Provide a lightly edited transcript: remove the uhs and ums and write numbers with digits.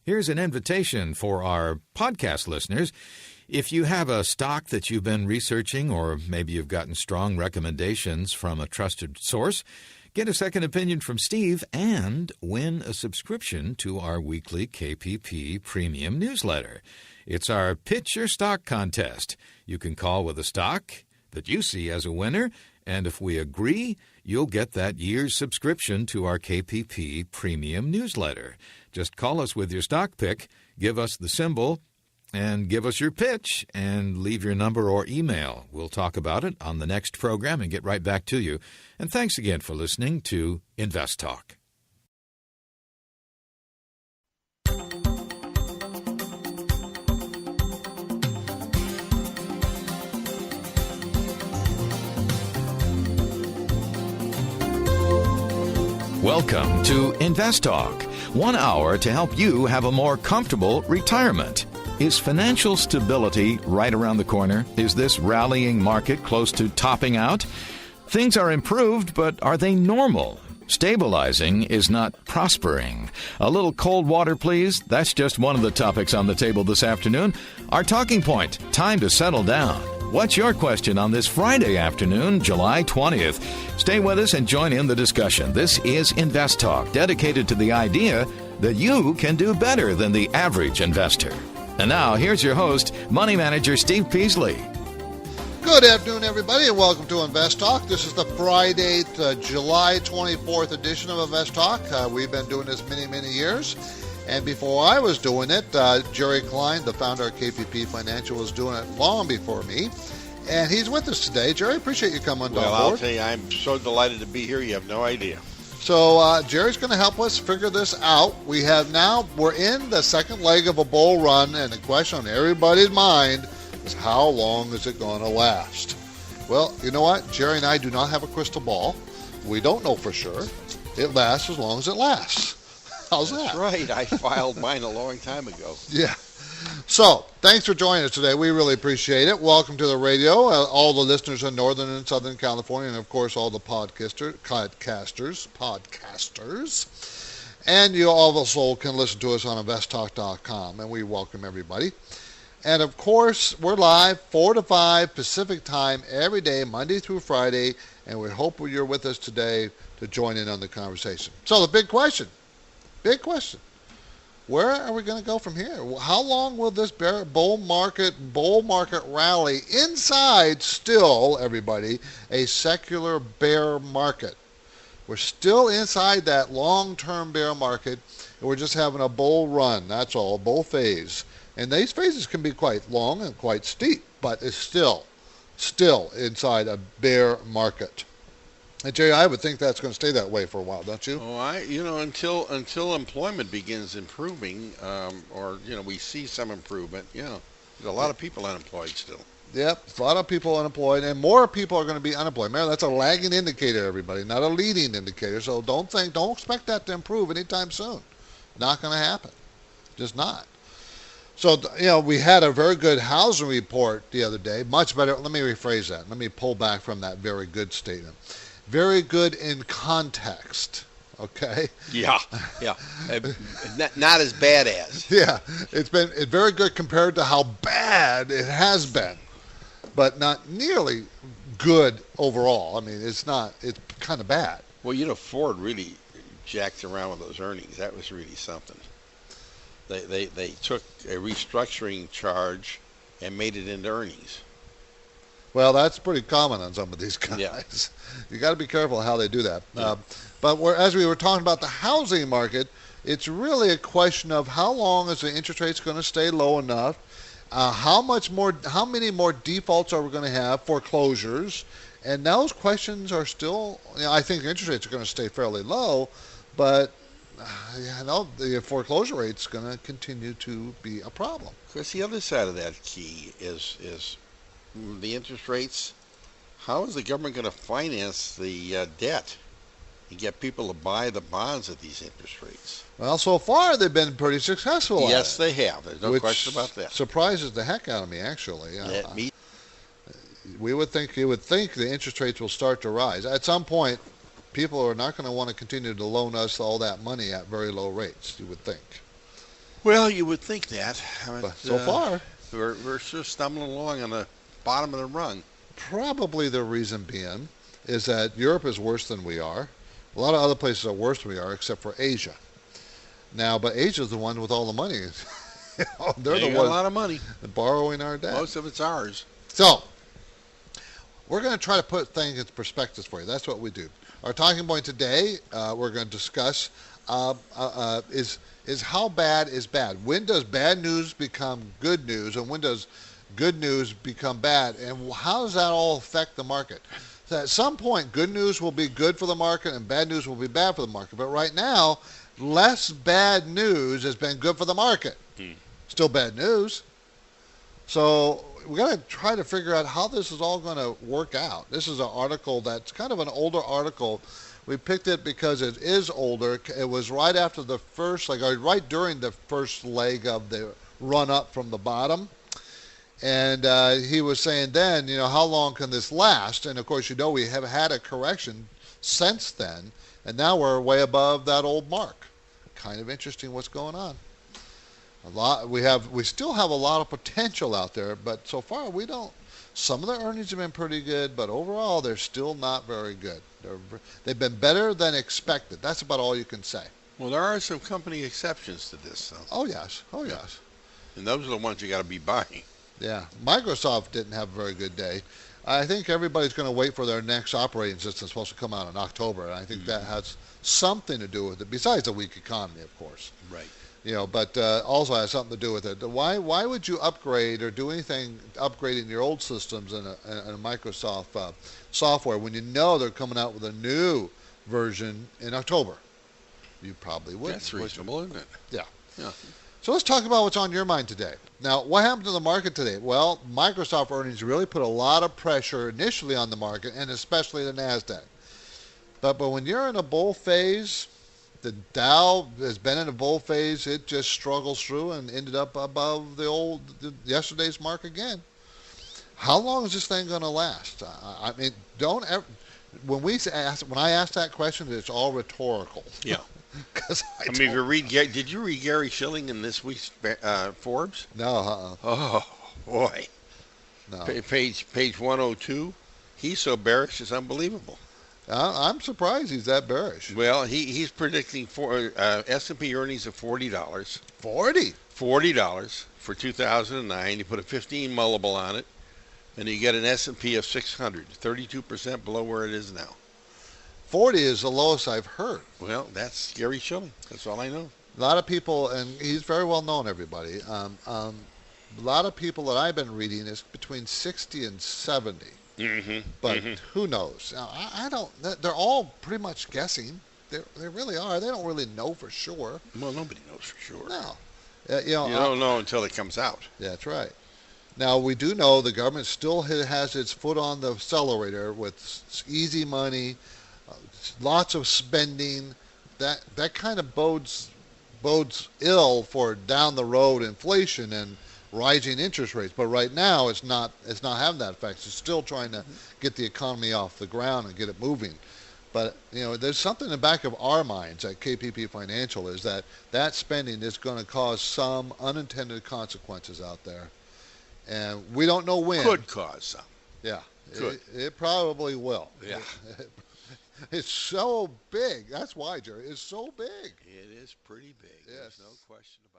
Here's an invitation for our podcast listeners. If you have a stock that you've been researching, or maybe you've gotten strong recommendations from a trusted source, get a second opinion from Steve and win a subscription to our weekly KPP Premium newsletter. It's our Pitch Your Stock contest. You can call with a stock that you see as a winner, and if we agree, you'll get that year's subscription to our KPP Premium newsletter. Just call us with your stock pick, give us the symbol, and give us your pitch, and leave your number or email. We'll talk about it on the next program and get right back to you. And thanks again for listening to Invest Talk. Welcome to Invest Talk, 1 hour to help you have a more comfortable retirement. Is financial stability right around the corner? Is this rallying market close to topping out? Things are improved, but are they normal? Stabilizing is not prospering. A little cold water, please? That's just one of the topics on the table this afternoon. Our talking point, time to settle down. What's your question on this Friday afternoon, July 20th? Stay with us and join in the discussion. This is Invest Talk, dedicated to the idea that you can do better than the average investor. And now, here's your host, Money Manager Steve Peasley. Good afternoon, everybody, and welcome to Invest Talk. This is the Friday, July 24th edition of Invest Talk. We've been doing this many years. And before I was doing it, Jerry Klein, the founder of KPP Financial, was doing it long before me. And he's with us today. Jerry, appreciate you coming on board. Well, I'll tell you, I'm so delighted to be here. You have no idea. So Jerry's going to help us figure this out. We're in the second leg of a bull run, and the question on everybody's mind is how long is it going to last? Well, you know what? Jerry and I do not have a crystal ball. We don't know for sure. It lasts as long as it lasts. How's that? That's right. I filed mine a long time ago. Yeah. So, thanks for joining us today. We really appreciate it. Welcome to the radio, all the listeners in Northern and Southern California, and, of course, all the podcasters. And you also can listen to us on investtalk.com, and we welcome everybody. And, of course, we're live 4 to 5 Pacific time every day, Monday through Friday, and we hope you're with us today to join in on the conversation. So, the big question, where are we going to go from here? How long will this bull market rally inside still, everybody, a secular bear market? We're still inside that long-term bear market, and we're just having a bull run. That's all, bull phase. And these phases can be quite long and quite steep, but it's still inside a bear market. And Jerry, I would think that's going to stay that way for a while, don't you? Oh, until employment begins improving, or we see some improvement. There's a lot of people unemployed still. Yep, a lot of people unemployed, and more people are going to be unemployed. Remember, that's a lagging indicator, everybody, not a leading indicator. So don't expect that to improve anytime soon. Not going to happen, just not. So, we had a very good housing report the other day, much better. Let me rephrase that. Let me pull back from that very good statement. Very good in context, okay? Yeah. Not as bad as. Yeah, it's very good compared to how bad it has been, but not nearly good overall. I mean, it's kind of bad. Well, Ford really jacked around with those earnings. That was really something. They took a restructuring charge and made it into earnings. Well, that's pretty common on some of these guys. Yeah. You got to be careful how they do that. Yeah. But as we were talking about the housing market, it's really a question of how long is the interest rates going to stay low enough? How many more defaults are we going to have, foreclosures? And those questions are still, I think the interest rates are going to stay fairly low, but the foreclosure rate's going to continue to be a problem. Because the other side of that key is the interest rates. How is the government going to finance the debt and get people to buy the bonds at these interest rates? Well, so far they've been pretty successful. Yes, they have. There's no question about that. Surprises the heck out of me, actually. Me. You would think the interest rates will start to rise at some point. People are not going to want to continue to loan us all that money at very low rates. You would think. Well, you would think that. But so far, we're just stumbling along on the bottom of the rung. probably the reason being is that Europe is worse than we are. A lot of other places are worse than we are, except for Asia. Now, but Asia's the one with all the money. They're They the got a ones lot of money. borrowing our debt. Most of it's ours. So, we're going to try to put things in perspective for you. That's what we do. Our talking point today, we're going to discuss is how bad is bad. When does bad news become good news, and when does good news become bad, and how does that all affect the market? So at some point, good news will be good for the market, and bad news will be bad for the market. But right now, less bad news has been good for the market. Still bad news. So we got to try to figure out how this is all going to work out. This is an article that's kind of an older article. We picked it because it is older. It was right after the first, right during the first leg of the run up from the bottom. And he was saying then, how long can this last? And of course, we have had a correction since then, and now we're way above that old mark. Kind of interesting what's going on. We still have a lot of potential out there, but so far we don't. Some of the earnings have been pretty good, but overall they're still not very good. They've been better than expected. That's about all you can say. Well, there are some company exceptions to this, though. Oh yes, yes. And those are the ones you got to be buying. Yeah, Microsoft didn't have a very good day. I think everybody's going to wait for their next operating system. It's supposed to come out in October, and I think that has something to do with it, besides a weak economy, of course. Right. But also has something to do with it. Why would you upgrade or do anything upgrading your old systems in a Microsoft software when you know they're coming out with a new version in October? You probably wouldn't. That's reasonable, isn't it? Yeah. Yeah. So let's talk about what's on your mind today. Now, what happened to the market today? Well, Microsoft earnings really put a lot of pressure initially on the market, and especially the NASDAQ. But when you're in a bull phase, the Dow has been in a bull phase. It just struggles through and ended up above yesterday's mark again. How long is this thing going to last? I mean, don't ever. When I ask that question, it's all rhetorical. Yeah. If you did you read Gary Schilling in this week's Forbes? No. Oh boy. No. Page 102. He's so bearish, it's unbelievable. I'm surprised he's that bearish. Well, he's predicting S&P earnings of $40. $40 for 2009. You put a 15 multiple on it, and you get an S&P of 600, 32% below where it is now. 40 is the lowest I've heard. Well, that's Gary Schilling. That's all I know. A lot of people, and he's very well known, everybody. A lot of people that I've been reading is between 60 and 70. But who knows? Now, I don't. They're all pretty much guessing. They really are. They don't really know for sure. Well, nobody knows for sure. No. You don't know until it comes out. That's right. Now, we do know the government still has its foot on the accelerator with easy money, lots of spending. That kind of bodes ill for down the road inflation and rising interest rates. But right now it's not having that effect. It's still trying to get the economy off the ground and get it moving. But there's something in the back of our minds at KPP Financial is that spending is going to cause some unintended consequences out there, and we don't know when. Could cause some. Yeah, Could. It probably will. Yeah. It's so big. That's why, Jerry. It's so big. It is pretty big. Yes. There's no question about it.